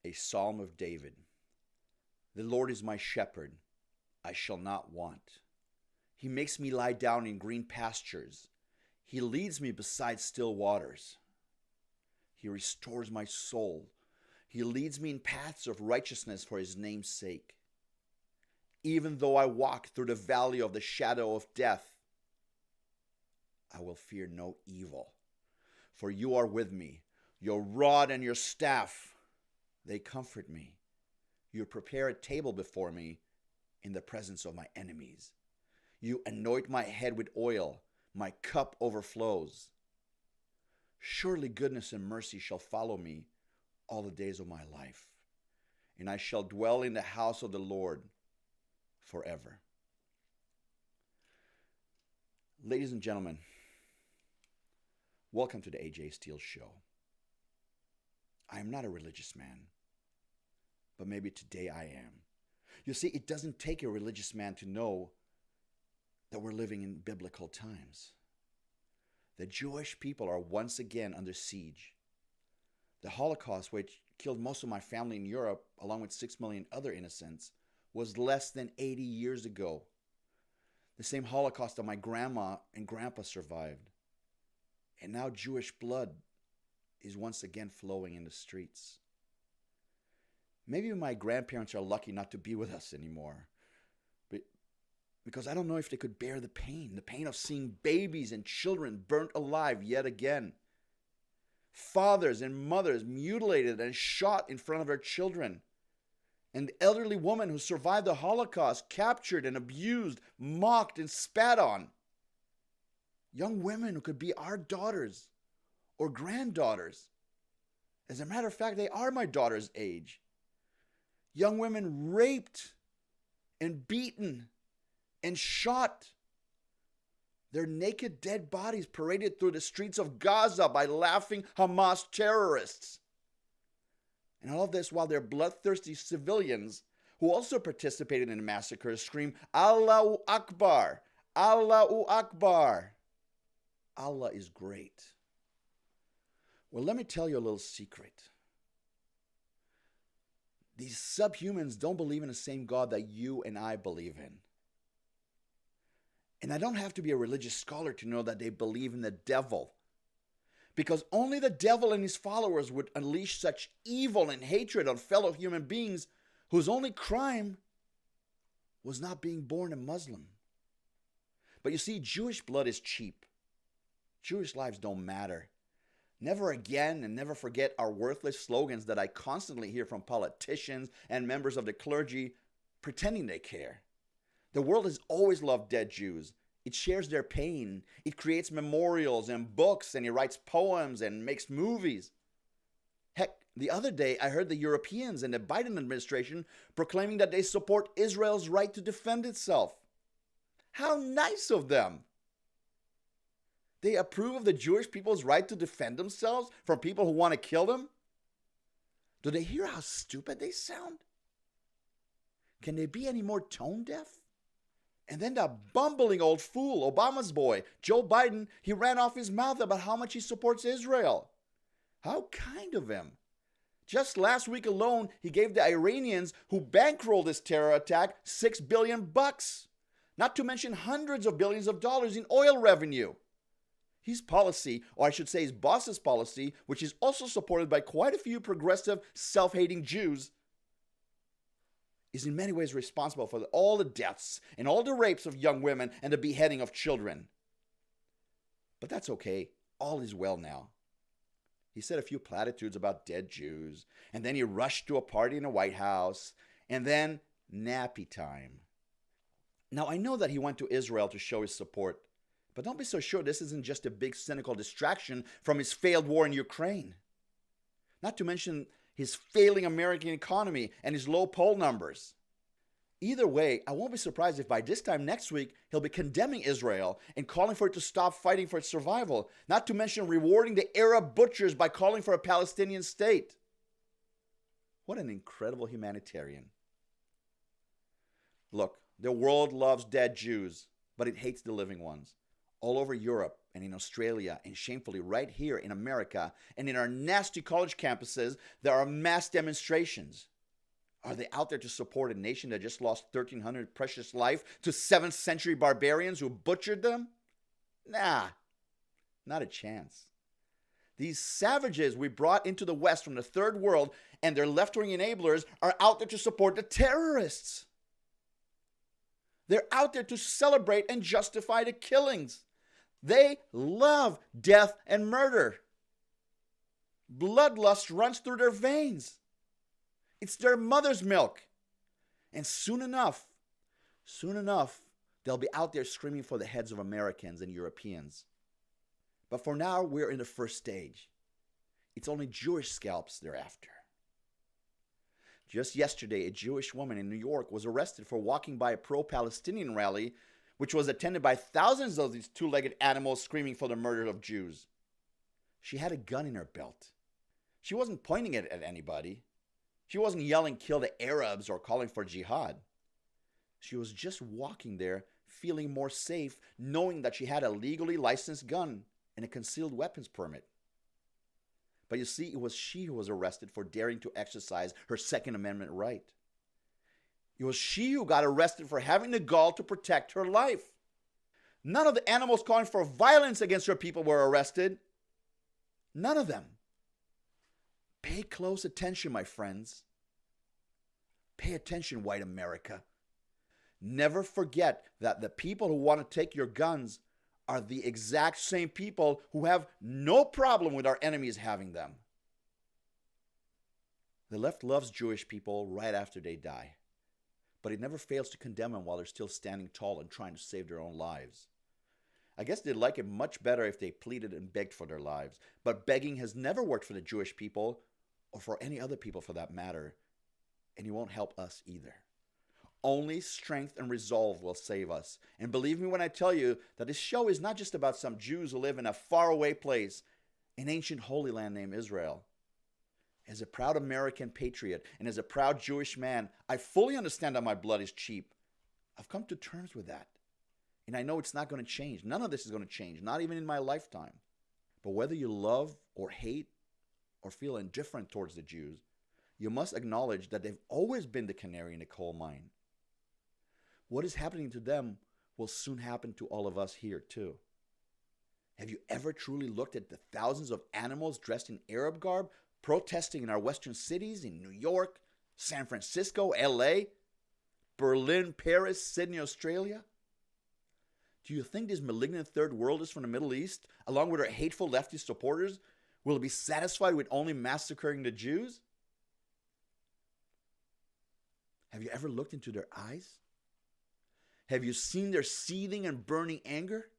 A Psalm of David. The Lord is my shepherd, I shall not want. He makes me lie down in green pastures. He leads me beside still waters. He restores my soul. He leads me in paths of righteousness for his name's sake. Even though I walk through the valley of the shadow of death, I will fear no evil. For you are with me. Your rod and your staff, they comfort me. You prepare a table before me in the presence of my enemies. You anoint my head with oil. My cup overflows. Surely goodness and mercy shall follow me all the days of my life, and I shall dwell in the house of the Lord forever. Ladies and gentlemen, welcome to the A.J. Steele Show. I am not a religious man, but maybe today I am. You see, it doesn't take a religious man to know that we're living in biblical times. The Jewish people are once again under siege. The Holocaust, which killed most of my family in Europe, along with 6 million other innocents, was less than 80 years ago. The same Holocaust that my grandma and grandpa survived. And now Jewish blood is once again flowing in the streets. Maybe my grandparents are lucky not to be with us anymore, because I don't know if they could bear the pain of seeing babies and children burnt alive yet again. Fathers and mothers mutilated and shot in front of their children. And the elderly woman who survived the Holocaust captured and abused, mocked and spat on. Young women who could be our daughters or granddaughters. As a matter of fact, they are my daughter's age. Young women raped and beaten and shot. Their naked dead bodies paraded through the streets of Gaza by laughing Hamas terrorists. And all of this while their bloodthirsty civilians, who also participated in the massacre, scream, Allahu Akbar, Allahu Akbar. Allah is great. Well, let me tell you a little secret. These subhumans don't believe in the same God that you and I believe in. And I don't have to be a religious scholar to know that they believe in the devil. Because only the devil and his followers would unleash such evil and hatred on fellow human beings whose only crime was not being born a Muslim. But you see, Jewish blood is cheap. Jewish lives don't matter. Never again and never forget are worthless slogans that I constantly hear from politicians and members of the clergy pretending they care. The world has always loved dead Jews. It shares their pain. It creates memorials and books, and it writes poems and makes movies. Heck, the other day I heard the Europeans and the Biden administration proclaiming that they support Israel's right to defend itself. How nice of them! They approve of the Jewish people's right to defend themselves from people who want to kill them? Do they hear how stupid they sound? Can they be any more tone deaf? And then that bumbling old fool, Obama's boy, Joe Biden, he ran off his mouth about how much he supports Israel. How kind of him. Just last week alone, he gave the Iranians who bankrolled this terror attack $6 billion, not to mention hundreds of billions of dollars in oil revenue. His policy, or I should say his boss's policy, which is also supported by quite a few progressive, self-hating Jews, is in many ways responsible for all the deaths and all the rapes of young women and the beheading of children. But that's okay. All is well now. He said a few platitudes about dead Jews, and then he rushed to a party in the White House, and then nappy time. Now, I know that he went to Israel to show his support, but don't be so sure this isn't just a big cynical distraction from his failed war in Ukraine. Not to mention his failing American economy and his low poll numbers. Either way, I won't be surprised if by this time next week, he'll be condemning Israel and calling for it to stop fighting for its survival, not to mention rewarding the Arab butchers by calling for a Palestinian state. What an incredible humanitarian. Look, the world loves dead Jews, but it hates the living ones. all over Europe and in Australia, and shamefully right here in America and in our nasty college campuses, there are mass demonstrations. Are they out there to support a nation that just lost 1,300 precious life to 7th century barbarians who butchered them? Nah, not a chance. These savages we brought into the West from the third world and their left-wing enablers are out there to support the terrorists. They're out there to celebrate and justify the killings. They love death and murder. Bloodlust runs through their veins. It's their mother's milk. And soon enough, they'll be out there screaming for the heads of Americans and Europeans. But for now, we're in the first stage. It's only Jewish scalps they're after. Just yesterday, a Jewish woman in New York was arrested for walking by a pro-Palestinian rally, which was attended by thousands of these two-legged animals screaming for the murder of Jews. She had a gun in her belt. She wasn't pointing it at anybody. She wasn't yelling, "Kill the Arabs," or calling for jihad. She was just walking there, feeling more safe, knowing that she had a legally licensed gun and a concealed weapons permit. But you see, it was she who was arrested for daring to exercise her Second Amendment right. It was she who got arrested for having the gall to protect her life. None of the animals calling for violence against her people were arrested. None of them. Pay close attention, my friends. Pay attention, white America. Never forget that the people who want to take your guns are the exact same people who have no problem with our enemies having them. The left loves Jewish people right after they die, but it never fails to condemn them while they're still standing tall and trying to save their own lives. I guess they'd like it much better if they pleaded and begged for their lives, but begging has never worked for the Jewish people, or for any other people for that matter, and it won't help us either. Only strength and resolve will save us. And believe me when I tell you that this show is not just about some Jews who live in a faraway place, an ancient Holy Land named Israel. As a proud American patriot and as a proud Jewish man, I fully understand that my blood is cheap. I've come to terms with that. And I know it's not going to change. None of this is going to change, not even in my lifetime. But whether you love or hate or feel indifferent towards the Jews, you must acknowledge that they've always been the canary in the coal mine. What is happening to them will soon happen to all of us here too. Have you ever truly looked at the thousands of animals dressed in Arab garb protesting in our western cities in New York, San Francisco, LA, Berlin, Paris, Sydney, Australia? Do you think these malignant third worlders from the Middle East, along with their hateful leftist supporters, will be satisfied with only massacring the Jews? Have you ever looked into their eyes? Have you seen their seething and burning anger?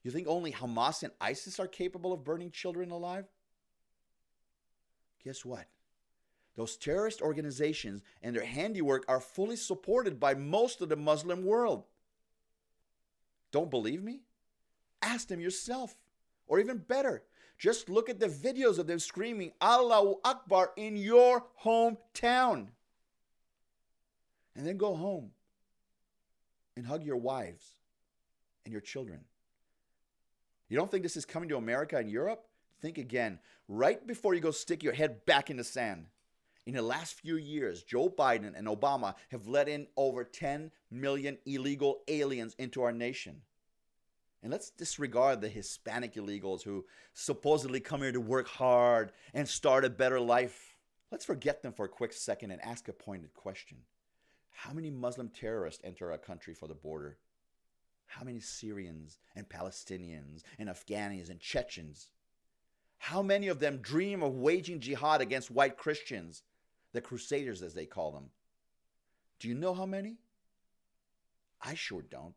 You think only Hamas and ISIS are capable of burning children alive? Guess what? Those terrorist organizations and their handiwork are fully supported by most of the Muslim world. Don't believe me? Ask them yourself. Or even better, just look at the videos of them screaming Allahu Akbar in your hometown. And then go home and hug your wives and your children. You don't think this is coming to America and Europe? Think again. Right before you go stick your head back in the sand. In the last few years, Joe Biden and Obama have let in over 10 million illegal aliens into our nation. And let's disregard the Hispanic illegals who supposedly come here to work hard and start a better life. Let's forget them for a quick second and ask a pointed question. How many Muslim terrorists enter our country for the border? How many Syrians and Palestinians and Afghanis and Chechens? How many of them dream of waging jihad against white Christians, the Crusaders as they call them? Do you know how many? I sure don't.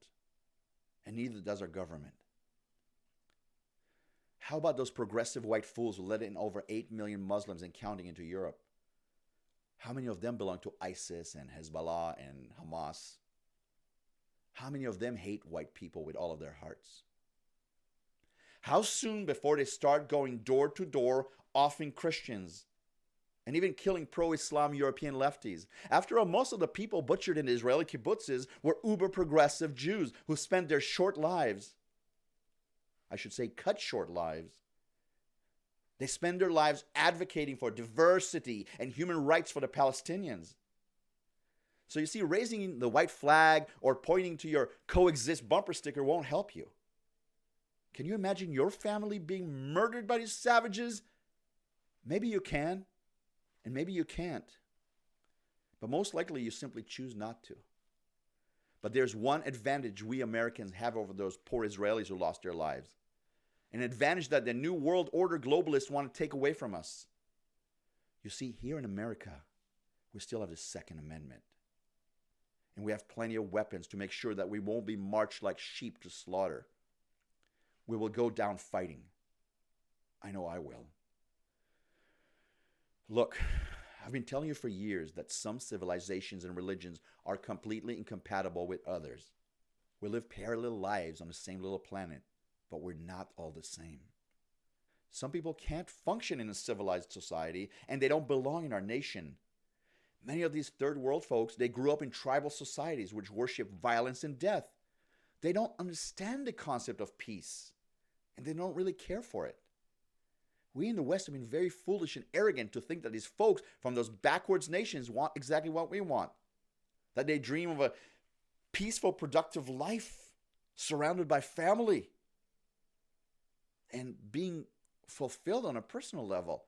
And neither does our government. How about those progressive white fools who let in over 8 million Muslims and counting into Europe? How many of them belong to ISIS and Hezbollah and Hamas? How many of them hate white people with all of their hearts? How soon before they start going door to door offering Christians and even killing pro-Islam European lefties. After all, most of the people butchered in the Israeli kibbutzes were uber-progressive Jews who spent their short lives, I should say cut short lives. They spend their lives advocating for diversity and human rights for the Palestinians. So you see, raising the white flag or pointing to your coexist bumper sticker won't help you. Can you imagine your family being murdered by these savages? Maybe you can, and maybe you can't. But most likely you simply choose not to. But there's one advantage we Americans have over those poor Israelis who lost their lives. An advantage that the New World Order globalists want to take away from us. You see, here in America, we still have the Second Amendment. And we have plenty of weapons to make sure that we won't be marched like sheep to slaughter. We will go down fighting. I know I will. Look, I've been telling you for years that some civilizations and religions are completely incompatible with others. We live parallel lives on the same little planet, but we're not all the same. Some people can't function in a civilized society, and they don't belong in our nation. Many of these third world folks, they grew up in tribal societies which worship violence and death. They don't understand the concept of peace, and they don't really care for it. We in the West have been very foolish and arrogant to think that these folks from those backwards nations want exactly what we want. That they dream of a peaceful, productive life surrounded by family and being fulfilled on a personal level.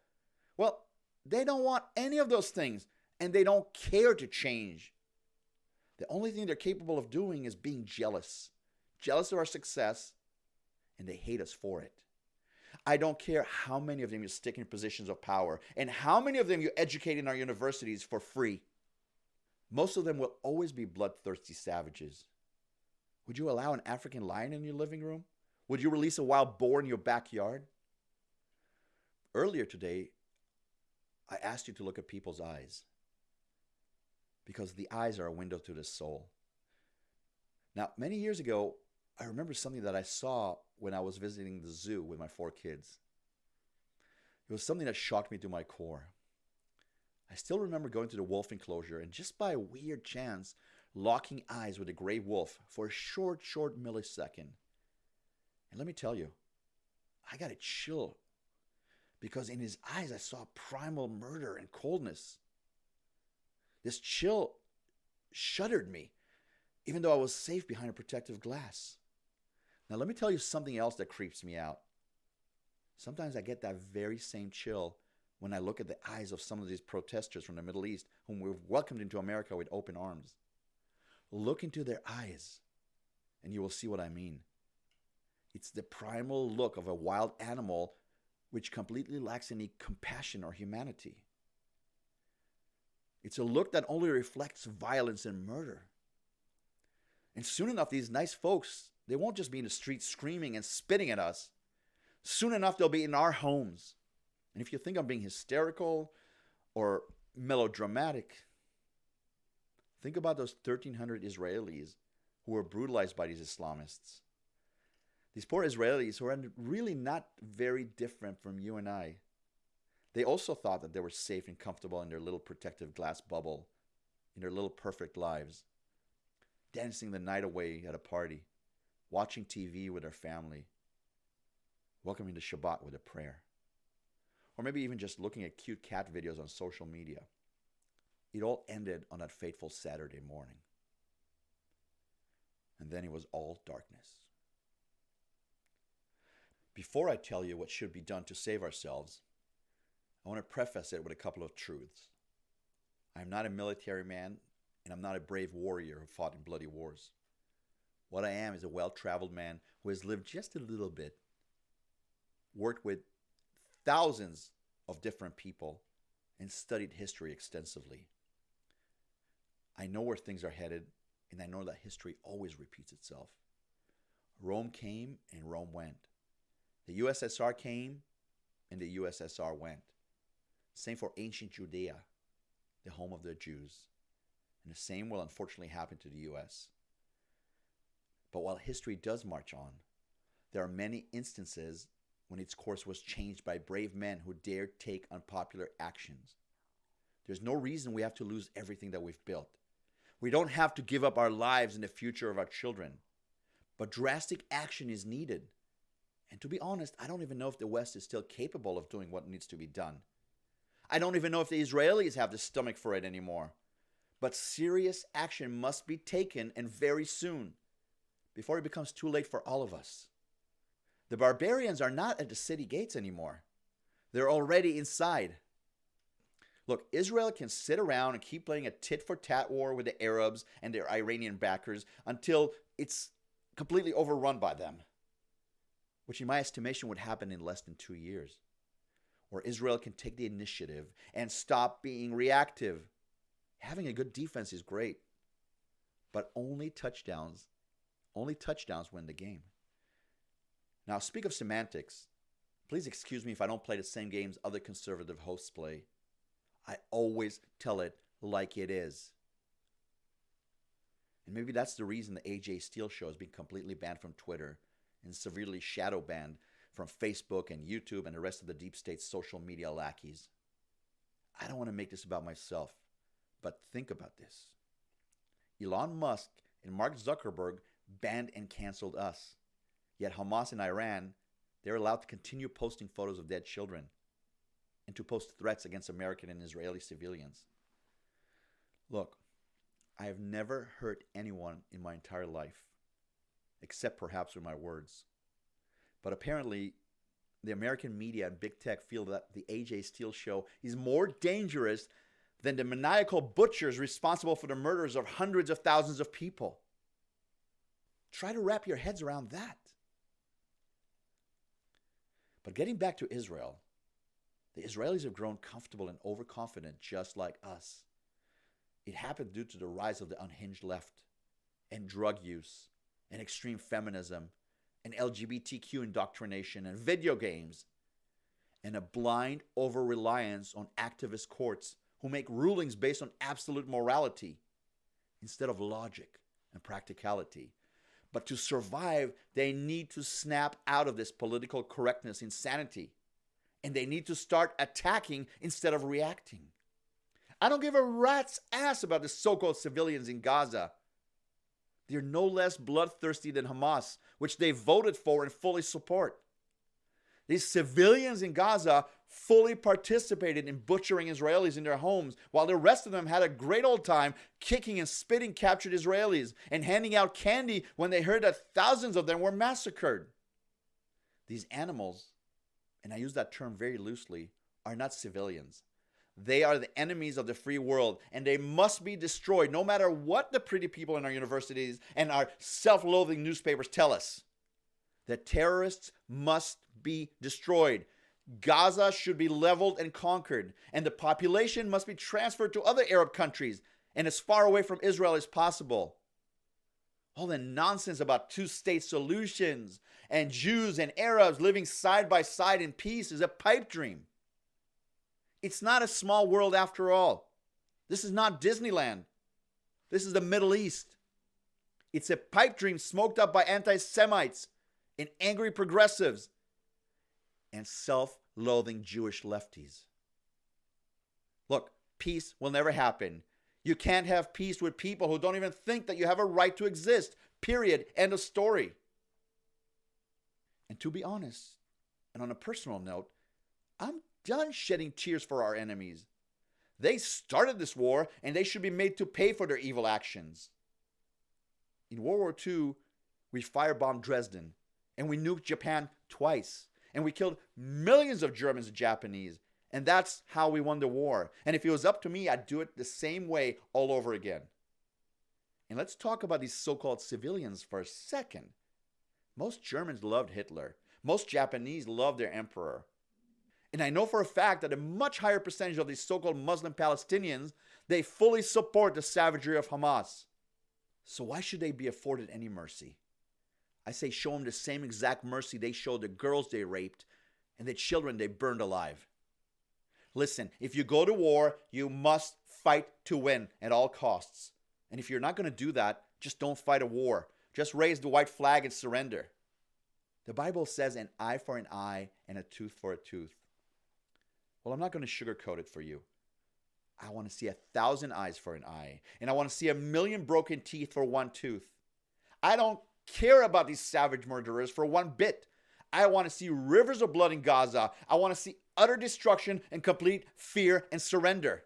Well, they don't want any of those things, and they don't care to change. The only thing they're capable of doing is being jealous. Jealous of our success, and they hate us for it. I don't care how many of them you stick in positions of power and how many of them you educate in our universities for free. Most of them will always be bloodthirsty savages. Would you allow an African lion in your living room? Would you release a wild boar in your backyard? Earlier today, I asked you to look at people's eyes, because the eyes are a window to the soul. Now, many years ago, I remember something that I saw when I was visiting the zoo with my 4 kids. It was something that shocked me to my core. I still remember going to the wolf enclosure and just by a weird chance, locking eyes with a gray wolf for a short millisecond. And let me tell you, I got a chill because in his eyes I saw primal murder and coldness. This chill shuddered me, even though I was safe behind a protective glass. Now, let me tell you something else that creeps me out. Sometimes I get that very same chill when I look at the eyes of some of these protesters from the Middle East whom we've welcomed into America with open arms. Look into their eyes, and you will see what I mean. It's the primal look of a wild animal which completely lacks any compassion or humanity. It's a look that only reflects violence and murder. And soon enough, these nice folks, they won't just be in the streets screaming and spitting at us. Soon enough, they'll be in our homes. And if you think I'm being hysterical or melodramatic, think about those 1,300 Israelis who were brutalized by these Islamists. These poor Israelis who are really not very different from you and I. They also thought that they were safe and comfortable in their little protective glass bubble, in their little perfect lives, dancing the night away at a party, watching TV with their family, welcoming the Shabbat with a prayer, or maybe even just looking at cute cat videos on social media. It all ended on that fateful Saturday morning. And then it was all darkness. Before I tell you what should be done to save ourselves, I want to preface it with a couple of truths. I am not a military man, and I'm not a brave warrior who fought in bloody wars. What I am is a well-traveled man who has lived just a little bit, worked with thousands of different people, and studied history extensively. I know where things are headed, and I know that history always repeats itself. Rome came and Rome went. The USSR came and the USSR went. Same for ancient Judea, the home of the Jews. And the same will unfortunately happen to the US. But while history does march on, there are many instances when its course was changed by brave men who dared take unpopular actions. There's no reason we have to lose everything that we've built. We don't have to give up our lives and the future of our children. But drastic action is needed. And to be honest, I don't even know if the West is still capable of doing what needs to be done. I don't even know if the Israelis have the stomach for it anymore. But serious action must be taken, and very soon, before it becomes too late for all of us. The barbarians are not at the city gates anymore. They're already inside. Look, Israel can sit around and keep playing a tit-for-tat war with the Arabs and their Iranian backers until it's completely overrun by them, which in my estimation would happen in less than 2 years. Or Israel can take the initiative and stop being reactive. Having a good defense is great, but only touchdowns win the game. Now, speak of semantics. Please excuse me if I don't play the same games other conservative hosts play. I always tell it like it is. And maybe that's the reason the AJ Steele show has been completely banned from Twitter and severely shadow banned from Facebook and YouTube and the rest of the deep state social media lackeys. I don't want to make this about myself, but think about this. Elon Musk and Mark Zuckerberg banned and canceled us. Yet Hamas and Iran, they're allowed to continue posting photos of dead children and to post threats against American and Israeli civilians. Look, I have never hurt anyone in my entire life, except perhaps with my words. But apparently, the American media and big tech feel that the AJ Steele show is more dangerous than the maniacal butchers responsible for the murders of hundreds of thousands of people. Try to wrap your heads around that. But getting back to Israel, the Israelis have grown comfortable and overconfident just like us. It happened due to the rise of the unhinged left and drug use and extreme feminism and LGBTQ indoctrination and video games and a blind over-reliance on activist courts who make rulings based on absolute morality instead of logic and practicality. But to survive, they need to snap out of this political correctness insanity. And they need to start attacking instead of reacting. I don't give a rat's ass about the so-called civilians in Gaza. They're no less bloodthirsty than Hamas, which they voted for and fully support. These civilians in Gaza fully participated in butchering Israelis in their homes, while the rest of them had a great old time kicking and spitting captured Israelis and handing out candy when they heard that thousands of them were massacred. These animals, and I use that term very loosely, are not civilians. They are the enemies of the free world, and they must be destroyed no matter what the pretty people in our universities and our self-loathing newspapers tell us. The terrorists must be destroyed. Gaza should be leveled and conquered, and the population must be transferred to other Arab countries and as far away from Israel as possible. All the nonsense about two-state solutions and Jews and Arabs living side by side in peace is a pipe dream. It's not a small world after all. This is not Disneyland. This is the Middle East. It's a pipe dream smoked up by anti-Semites and angry progressives and self-loathing Jewish lefties. Look, peace will never happen. You can't have peace with people who don't even think that you have a right to exist. Period. End of story. And to be honest, and on a personal note, I'm done shedding tears for our enemies. They started this war, and they should be made to pay for their evil actions. In World War II, we firebombed Dresden, and we nuked Japan twice, and we killed millions of Germans and Japanese, and that's how we won the war. And if it was up to me, I'd do it the same way all over again. And let's talk about these so-called civilians for a second. Most Germans loved Hitler. Most Japanese loved their emperor. And I know for a fact that a much higher percentage of these so-called Muslim Palestinians, they fully support the savagery of Hamas. So why should they be afforded any mercy? I say show them the same exact mercy they showed the girls they raped and the children they burned alive. Listen, if you go to war, you must fight to win at all costs. And if you're not going to do that, just don't fight a war. Just raise the white flag and surrender. The Bible says an eye for an eye and a tooth for a tooth. Well, I'm not going to sugarcoat it for you. I want to see 1,000 eyes for an eye. And I want to see 1,000,000 broken teeth for one tooth. I don't care about these savage murderers for one bit. I want to see rivers of blood in Gaza. I want to see utter destruction and complete fear and surrender.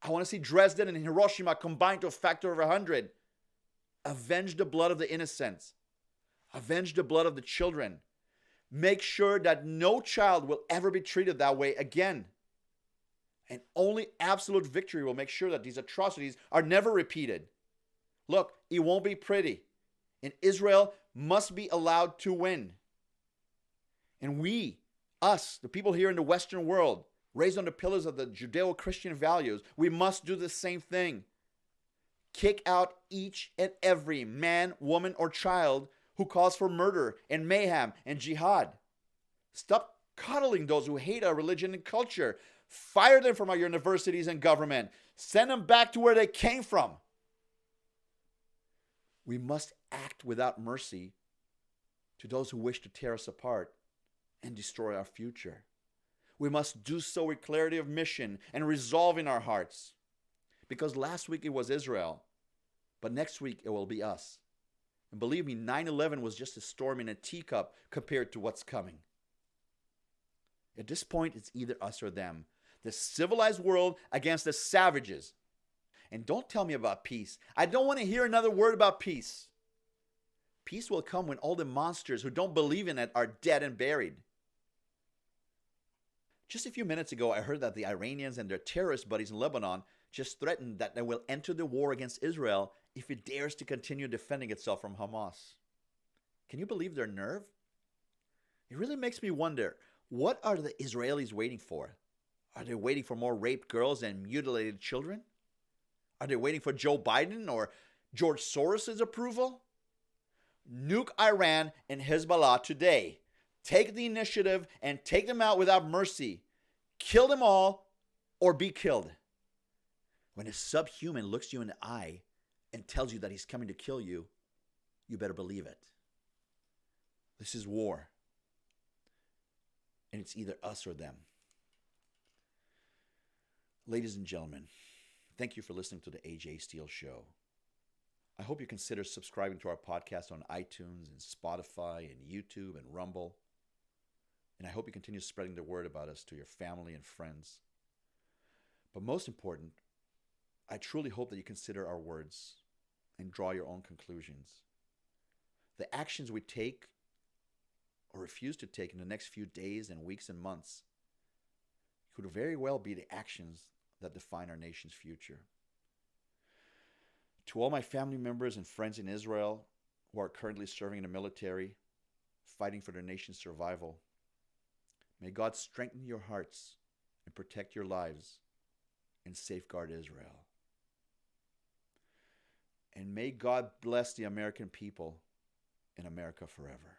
I want to see Dresden and Hiroshima combined to a factor of 100. Avenge the blood of the innocents. Avenge the blood of the children. Make sure that no child will ever be treated that way again. And only absolute victory will make sure that these atrocities are never repeated. Look, it won't be pretty. And Israel must be allowed to win. And we, us, the people here in the Western world, raised on the pillars of the Judeo-Christian values, we must do the same thing. Kick out each and every man, woman, or child who calls for murder and mayhem and jihad. Stop coddling those who hate our religion and culture. Fire them from our universities and government. Send them back to where they came from. We must act without mercy to those who wish to tear us apart and destroy our future. We must do so with clarity of mission and resolve in our hearts. Because last week it was Israel, but next week it will be us. And believe me, 9/11 was just a storm in a teacup compared to what's coming. At this point, it's either us or them. The civilized world against the savages. And don't tell me about peace. I don't want to hear another word about peace. Peace will come when all the monsters who don't believe in it are dead and buried. Just a few minutes ago, I heard that the Iranians and their terrorist buddies in Lebanon just threatened that they will enter the war against Israel if it dares to continue defending itself from Hamas. Can you believe their nerve? It really makes me wonder, what are the Israelis waiting for? Are they waiting for more raped girls and mutilated children? Are they waiting for Joe Biden or George Soros' approval? Nuke Iran and Hezbollah today. Take the initiative and take them out without mercy. Kill them all or be killed. When a subhuman looks you in the eye and tells you that he's coming to kill you, you better believe it. This is war. And it's either us or them. Ladies and gentlemen, thank you for listening to the AJ Steele Show. I hope you consider subscribing to our podcast on iTunes and Spotify and YouTube and Rumble. And I hope you continue spreading the word about us to your family and friends. But most important, I truly hope that you consider our words and draw your own conclusions. The actions we take or refuse to take in the next few days and weeks and months could very well be the actions that define our nation's future. To all my family members and friends in Israel who are currently serving in the military, fighting for their nation's survival, may God strengthen your hearts and protect your lives and safeguard Israel. And may God bless the American people and America forever.